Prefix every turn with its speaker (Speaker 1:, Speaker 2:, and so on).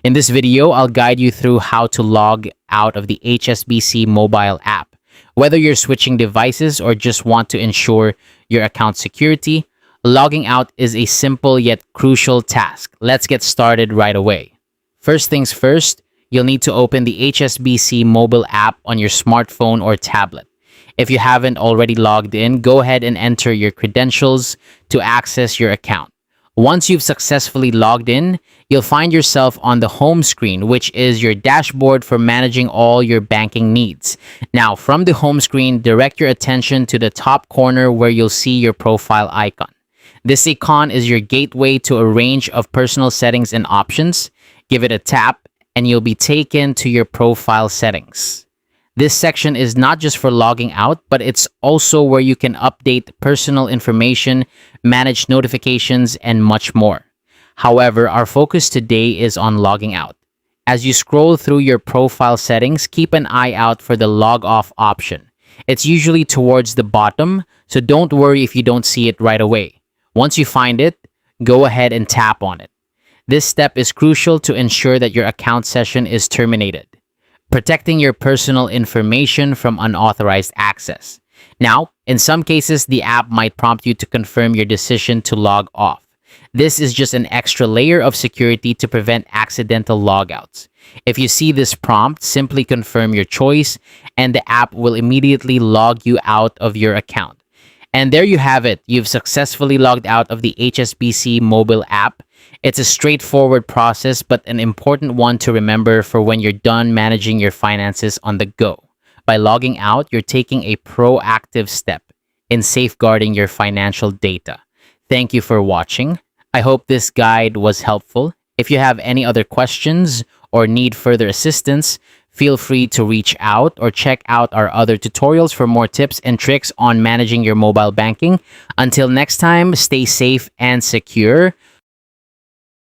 Speaker 1: In this video, I'll guide you through how to log out of the HSBC mobile app. Whether you're switching devices or just want to ensure your account security, logging out is a simple yet crucial task. Let's get started right away. First things first, you'll need to open the HSBC mobile app on your smartphone or tablet. If you haven't already logged in, go ahead and enter your credentials to access your account. Once you've successfully logged in, you'll find yourself on the home screen, which is your dashboard for managing all your banking needs. Now, from the home screen, direct your attention to the top corner where you'll see your profile icon. This icon is your gateway to a range of personal settings and options. Give it a tap, and you'll be taken to your profile settings. This section is not just for logging out, but it's also where you can update personal information, manage notifications, and much more. However, our focus today is on logging out. As you scroll through your profile settings, keep an eye out for the log off option. It's usually towards the bottom, so don't worry if you don't see it right away. Once you find it, go ahead and tap on it. This step is crucial to ensure that your account session is terminated, protecting your personal information from unauthorized access. Now, in some cases, the app might prompt you to confirm your decision to log off. This is just an extra layer of security to prevent accidental logouts. If you see this prompt, simply confirm your choice, and the app will immediately log you out of your account. And there you have it. You've successfully logged out of the HSBC mobile app. It's a straightforward process, but an important one to remember for when you're done managing your finances on the go. By logging out, you're taking a proactive step in safeguarding your financial data. Thank you for watching. I hope this guide was helpful. If you have any other questions or need further assistance, feel free to reach out or check out our other tutorials for more tips and tricks on managing your mobile banking. Until next time, stay safe and secure.